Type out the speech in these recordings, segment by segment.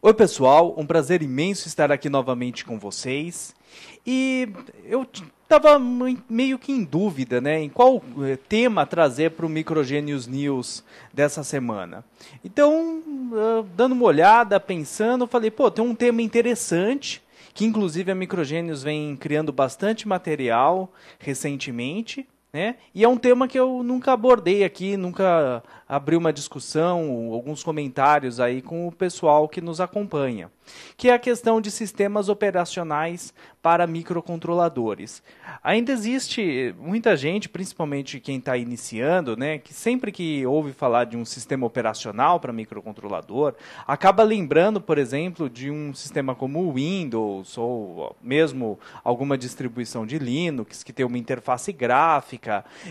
Oi pessoal, um prazer imenso estar aqui novamente com vocês. E eu estava meio que em dúvida, né, em qual tema trazer para o Microgenius News dessa semana. Então, dando uma olhada, pensando, falei, pô, tem um tema interessante, que inclusive a Microgenius vem criando bastante material recentemente, né? E é um tema que eu nunca abordei aqui, nunca abri uma discussão, alguns comentários aí com o pessoal que nos acompanha, que é a questão de sistemas operacionais para microcontroladores. Ainda existe muita gente, principalmente quem está iniciando, né, que sempre que ouve falar de um sistema operacional para microcontrolador, acaba lembrando, por exemplo, de um sistema como o Windows ou mesmo alguma distribuição de Linux que tem uma interface gráfica,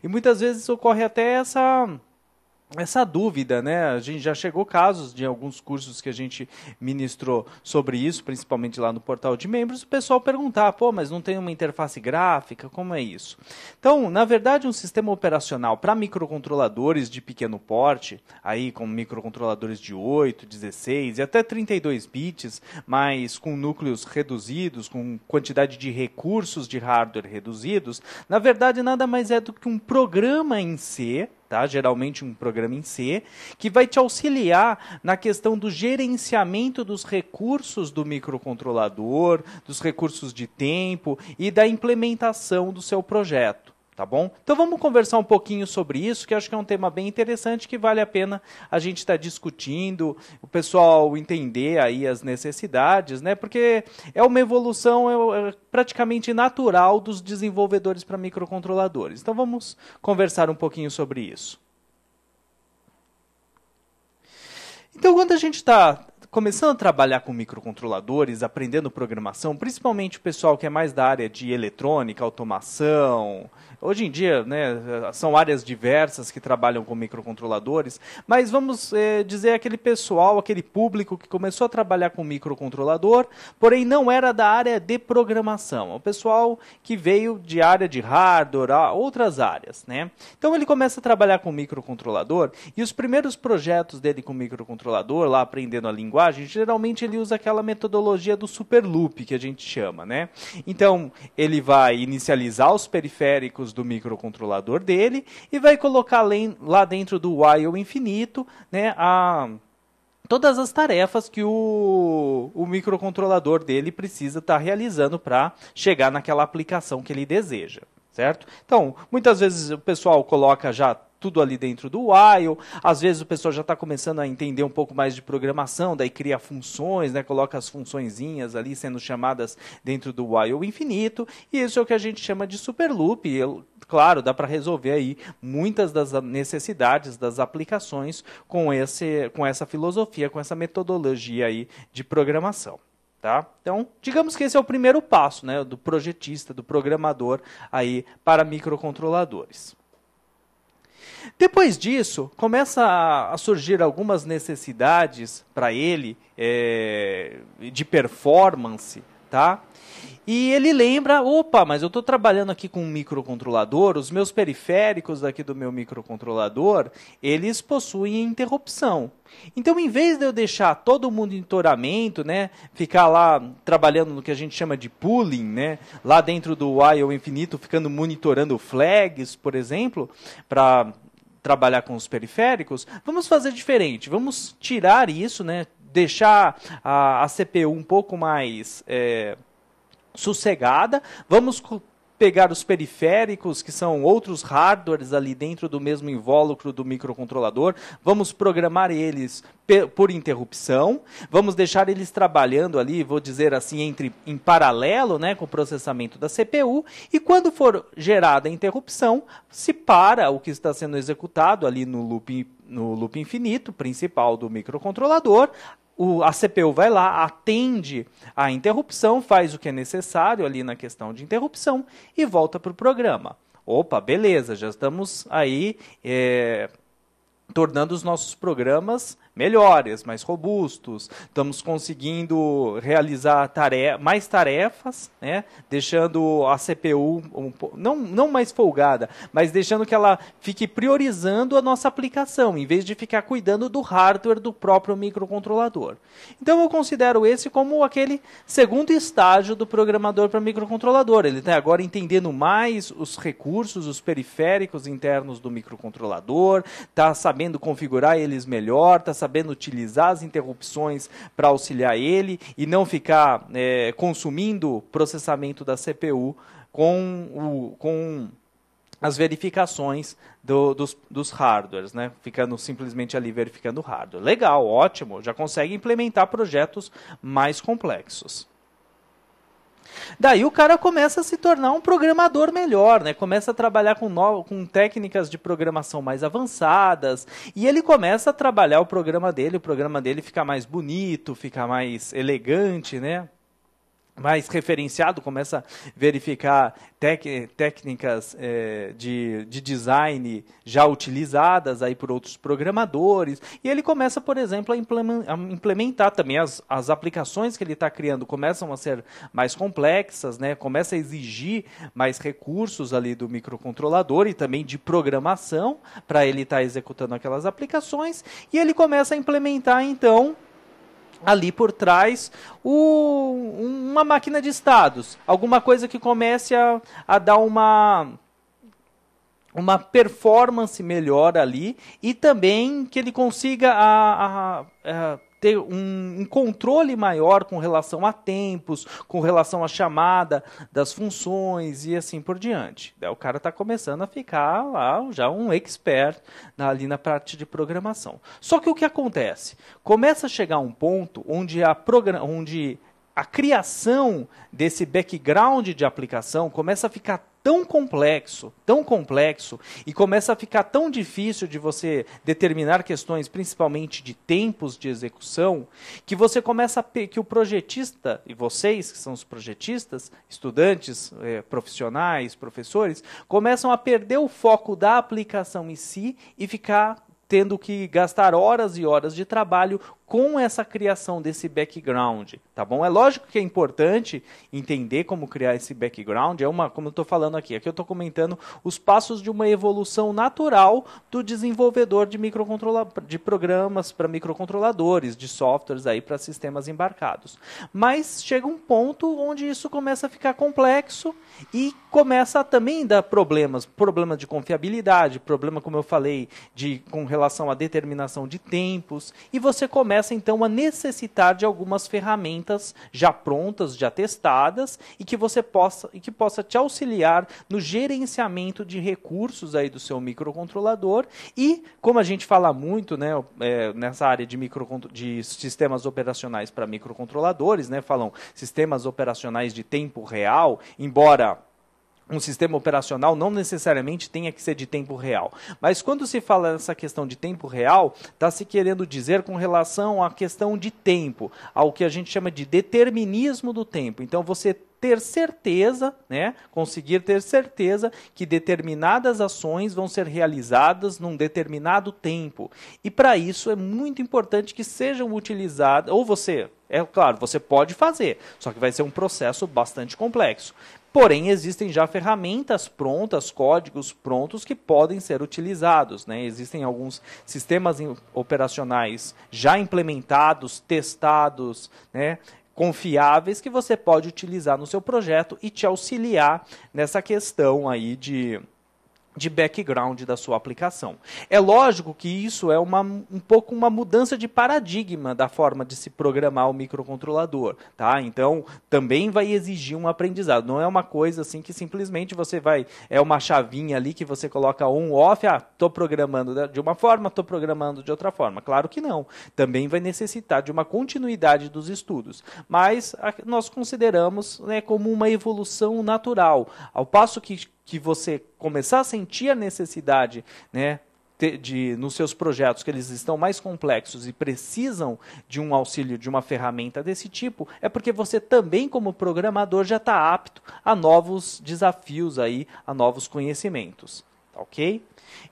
e muitas vezes ocorre até essa dúvida, né? A gente já chegou casos de alguns cursos que a gente ministrou sobre isso, principalmente lá no portal de membros, o pessoal perguntar, pô, mas não tem uma interface gráfica, como é isso? Então, na verdade, um sistema operacional para microcontroladores de pequeno porte, aí com microcontroladores de 8, 16 e até 32 bits, mas com núcleos reduzidos, com quantidade de recursos de hardware reduzidos, na verdade nada mais é do que um programa em C, tá? Geralmente um programa em C, que vai te auxiliar na questão do gerenciamento dos recursos do microcontrolador, dos recursos de tempo e da implementação do seu projeto. Tá bom? Então vamos conversar um pouquinho sobre isso, que acho que é um tema bem interessante, que vale a pena a gente estar discutindo, o pessoal entender aí as necessidades, né? Porque é uma evolução praticamente natural dos desenvolvedores para microcontroladores. Então vamos conversar um pouquinho sobre isso. Então quando a gente está começando a trabalhar com microcontroladores, aprendendo programação, principalmente o pessoal que é mais da área de eletrônica, automação. Hoje em dia, né, são áreas diversas que trabalham com microcontroladores, mas vamos dizer aquele pessoal, aquele público que começou a trabalhar com microcontrolador, porém não era da área de programação. O pessoal que veio de área de hardware, outras áreas, né? Então ele começa a trabalhar com microcontrolador e os primeiros projetos dele com microcontrolador, lá aprendendo a linguagem, geralmente ele usa aquela metodologia do super loop que a gente chama, né? Então, ele vai inicializar os periféricos do microcontrolador dele e vai colocar lá dentro do while infinito, né, todas as tarefas que o microcontrolador dele precisa estar realizando para chegar naquela aplicação que ele deseja, certo? Então, muitas vezes o pessoal coloca já tudo ali dentro do while, às vezes o pessoal já está começando a entender um pouco mais de programação, daí cria funções, né, coloca as funçõezinhas ali sendo chamadas dentro do while infinito, e isso é o que a gente chama de super loop, e claro, dá para resolver aí muitas das necessidades das aplicações com essa filosofia, com essa metodologia aí de programação. Tá? Então, digamos que esse é o primeiro passo, né, do projetista, do programador aí para microcontroladores. Depois disso, começa a surgir algumas necessidades para ele de performance, tá? E ele lembra, opa, mas eu estou trabalhando aqui com um microcontrolador, os meus periféricos aqui do meu microcontrolador, eles possuem interrupção. Então, em vez de eu deixar todo o monitoramento, né, ficar lá trabalhando no que a gente chama de pooling, né, lá dentro do while infinito, ficando monitorando flags, por exemplo, para trabalhar com os periféricos, vamos fazer diferente, vamos tirar isso, né, deixar a CPU um pouco mais sossegada, vamos pegar os periféricos, que são outros hardwares ali dentro do mesmo invólucro do microcontrolador, vamos programar eles por interrupção, vamos deixar eles trabalhando ali, vou dizer assim, em paralelo, né, com o processamento da CPU, e quando for gerada a interrupção, se para o que está sendo executado ali no loop infinito principal do microcontrolador, a CPU vai lá, atende a interrupção, faz o que é necessário ali na questão de interrupção e volta para o programa. Opa, beleza, já estamos aí tornando os nossos programas melhores, mais robustos, estamos conseguindo realizar mais tarefas, né? Deixando a CPU não mais folgada, mas deixando que ela fique priorizando a nossa aplicação, em vez de ficar cuidando do hardware do próprio microcontrolador. Então eu considero esse como aquele segundo estágio do programador para microcontrolador. Ele está agora entendendo mais os recursos, os periféricos internos do microcontrolador, está sabendo configurar eles melhor, está sabendo utilizar as interrupções para auxiliar ele e não ficar consumindo processamento da CPU com as verificações dos hardwares, né? Ficando simplesmente ali verificando o hardware. Legal, ótimo, já consegue implementar projetos mais complexos. Daí o cara começa a se tornar um programador melhor, né? Começa a trabalhar com técnicas de programação mais avançadas, e ele começa a trabalhar o programa dele fica mais bonito, fica mais elegante, né? Mais referenciado, começa a verificar técnicas de design já utilizadas aí por outros programadores, e ele começa, por exemplo, a implementar também as aplicações que ele está criando, começam a ser mais complexas, né? Começa a exigir mais recursos ali do microcontrolador e também de programação para ele estar executando aquelas aplicações, e ele começa a implementar, então, ali por trás, uma máquina de estados, alguma coisa que comece a dar uma performance melhor ali, e também que ele consiga ter um controle maior com relação a tempos, com relação à chamada das funções e assim por diante. Daí o cara está começando a ficar lá já um expert ali na parte de programação. Só que o que acontece? Começa a chegar um ponto onde a criação desse background de aplicação começa a ficar tão complexo, e começa a ficar tão difícil de você determinar questões, principalmente de tempos de execução, que você começa que o projetista, e vocês que são os projetistas, estudantes, profissionais, professores, começam a perder o foco da aplicação em si e ficar tendo que gastar horas e horas de trabalho com essa criação desse background, tá bom? É lógico que é importante entender como criar esse background, como eu estou falando aqui eu estou comentando os passos de uma evolução natural do desenvolvedor de programas para microcontroladores, de softwares aí para sistemas embarcados. Mas chega um ponto onde isso começa a ficar complexo e começa a também dar problema de confiabilidade, problema, como eu falei, com relação à determinação de tempos, e você começa então a necessitar de algumas ferramentas já prontas, já testadas, e que possa te auxiliar no gerenciamento de recursos aí do seu microcontrolador. E como a gente fala muito, né, nessa área de sistemas operacionais para microcontroladores, né, falam sistemas operacionais de tempo real, embora um sistema operacional não necessariamente tenha que ser de tempo real. Mas quando se fala nessa questão de tempo real, está se querendo dizer com relação à questão de tempo, ao que a gente chama de determinismo do tempo. Então você ter certeza, né, conseguir ter certeza que determinadas ações vão ser realizadas num determinado tempo. E para isso é muito importante que sejam utilizadas, claro, você pode fazer, só que vai ser um processo bastante complexo. Porém, existem já ferramentas prontas, códigos prontos que podem ser utilizados, né? Existem alguns sistemas operacionais já implementados, testados, né, confiáveis, que você pode utilizar no seu projeto e te auxiliar nessa questão aí de background da sua aplicação. É lógico que isso é um pouco uma mudança de paradigma da forma de se programar o microcontrolador, tá? Então, também vai exigir um aprendizado. Não é uma coisa assim que simplesmente é uma chavinha ali que você coloca on, off, estou programando de uma forma, estou programando de outra forma. Claro que não. Também vai necessitar de uma continuidade dos estudos. Mas nós consideramos, né, como uma evolução natural. Ao passo que você começar a sentir a necessidade, né, nos seus projetos, que eles estão mais complexos e precisam de um auxílio de uma ferramenta desse tipo, é porque você também, como programador, já está apto a novos desafios, aí, a novos conhecimentos. ok?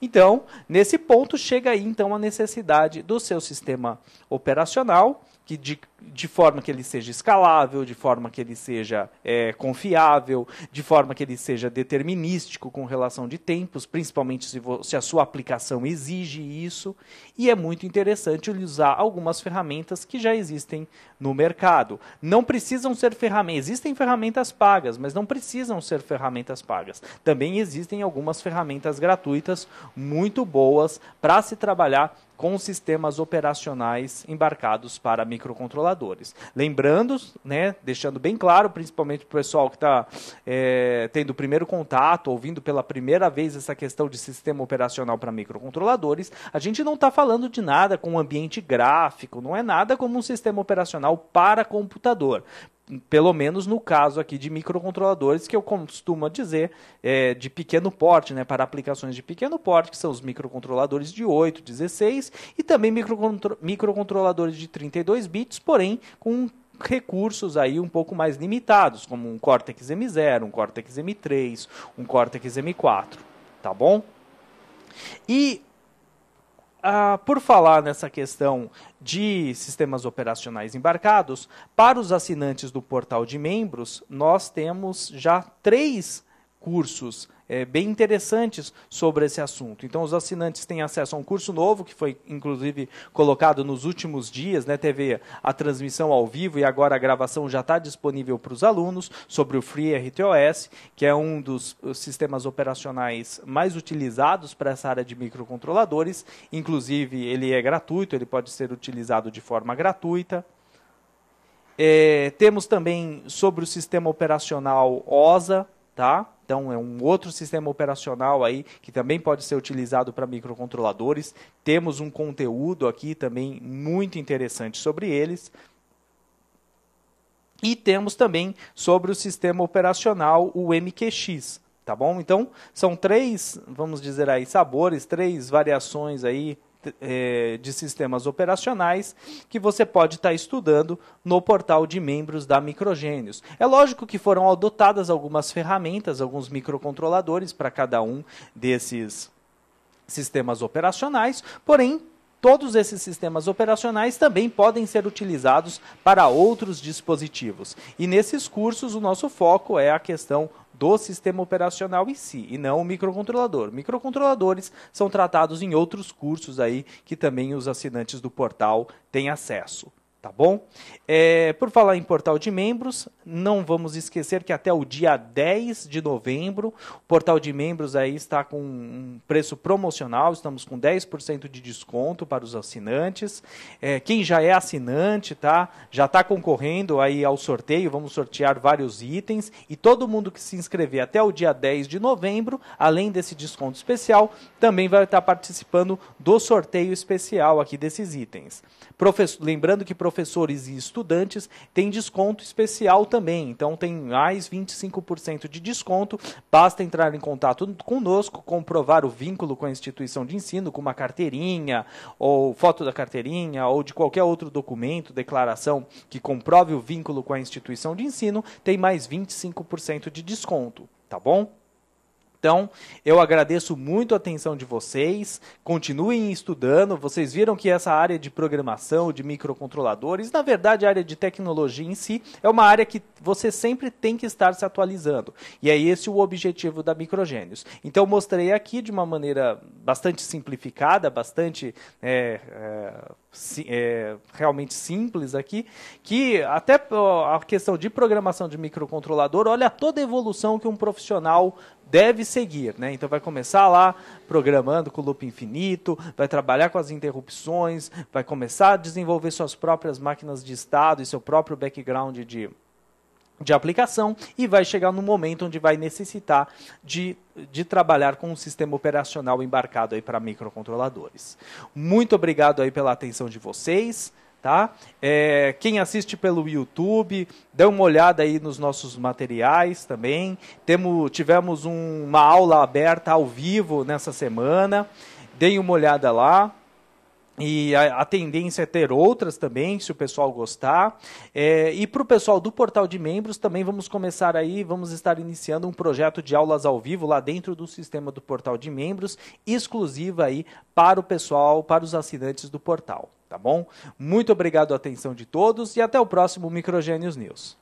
Então, nesse ponto, chega aí então a necessidade do seu sistema operacional, que de forma que ele seja escalável, de forma que ele seja confiável, de forma que ele seja determinístico com relação de tempos, principalmente se a sua aplicação exige isso, e é muito interessante usar algumas ferramentas que já existem no mercado. Não precisam ser ferramentas, existem ferramentas pagas, mas não precisam ser ferramentas pagas. Também existem algumas ferramentas gratuitas muito boas para se trabalhar com sistemas operacionais embarcados para microcontroladores. Lembrando, né, deixando bem claro, principalmente para o pessoal que está tendo o primeiro contato, ouvindo pela primeira vez essa questão de sistema operacional para microcontroladores, a gente não está falando de nada com ambiente gráfico, não é nada como um sistema operacional para computador. Pelo menos no caso aqui de microcontroladores, que eu costumo dizer de pequeno porte, né, para aplicações de pequeno porte, que são os microcontroladores de 8, 16 e também microcontroladores de 32 bits, porém com recursos aí um pouco mais limitados, como um Cortex M0, um Cortex M3, um Cortex M4, tá bom? E por falar nessa questão de sistemas operacionais embarcados, para os assinantes do portal de membros, nós temos já 3 cursos bem interessantes sobre esse assunto. Então, os assinantes têm acesso a um curso novo, que foi, inclusive, colocado nos últimos dias, né? Teve a transmissão ao vivo e agora a gravação já está disponível para os alunos, sobre o FreeRTOS, que é um dos sistemas operacionais mais utilizados para essa área de microcontroladores. Inclusive, ele é gratuito, ele pode ser utilizado de forma gratuita. Temos também sobre o sistema operacional OSA, tá? Então, é um outro sistema operacional aí que também pode ser utilizado para microcontroladores. Temos um conteúdo aqui também muito interessante sobre eles. E temos também sobre o sistema operacional, o MQX, tá bom? Então, são 3, vamos dizer aí, sabores, 3 variações aí de sistemas operacionais que você pode estar estudando no portal de membros da Microgênios. É lógico que foram adotadas algumas ferramentas, alguns microcontroladores para cada um desses sistemas operacionais, porém, todos esses sistemas operacionais também podem ser utilizados para outros dispositivos. E nesses cursos o nosso foco é a questão do sistema operacional em si, e não o microcontrolador. Microcontroladores são tratados em outros cursos aí que também os assinantes do portal têm acesso. Tá bom? Por falar em portal de membros, não vamos esquecer que até o dia 10 de novembro, o portal de membros aí está com um preço promocional, estamos com 10% de desconto para os assinantes. Quem já é assinante, tá? Já está concorrendo aí ao sorteio, vamos sortear vários itens, e todo mundo que se inscrever até o dia 10 de novembro, além desse desconto especial, também vai estar participando do sorteio especial aqui desses itens. Lembrando que professores e estudantes têm desconto especial também, então tem mais 25% de desconto, basta entrar em contato conosco, comprovar o vínculo com a instituição de ensino, com uma carteirinha, ou foto da carteirinha, ou de qualquer outro documento, declaração que comprove o vínculo com a instituição de ensino, tem mais 25% de desconto, tá bom? Então, eu agradeço muito a atenção de vocês, continuem estudando, vocês viram que essa área de programação, de microcontroladores, na verdade a área de tecnologia em si, é uma área que você sempre tem que estar se atualizando, e é esse o objetivo da Microgênios. Então, mostrei aqui de uma maneira bastante simplificada, bastante realmente simples aqui, que até a questão de programação de microcontrolador, olha toda a evolução que um profissional deve seguir, né? Então vai começar lá programando com loop infinito, vai trabalhar com as interrupções, vai começar a desenvolver suas próprias máquinas de estado e seu próprio background de aplicação, e vai chegar no momento onde vai necessitar de trabalhar com um sistema operacional embarcado aí para microcontroladores. Muito obrigado aí pela atenção de vocês. Tá? Quem assiste pelo YouTube, dê uma olhada aí nos nossos materiais também. Tivemos uma aula aberta ao vivo nessa semana, deem uma olhada lá. E a tendência é ter outras também, se o pessoal gostar. E para o pessoal do portal de membros, também vamos começar aí, vamos estar iniciando um projeto de aulas ao vivo lá dentro do sistema do portal de membros, exclusiva aí para o pessoal, para os assinantes do portal, tá bom? Muito obrigado a atenção de todos e até o próximo Microgênios News.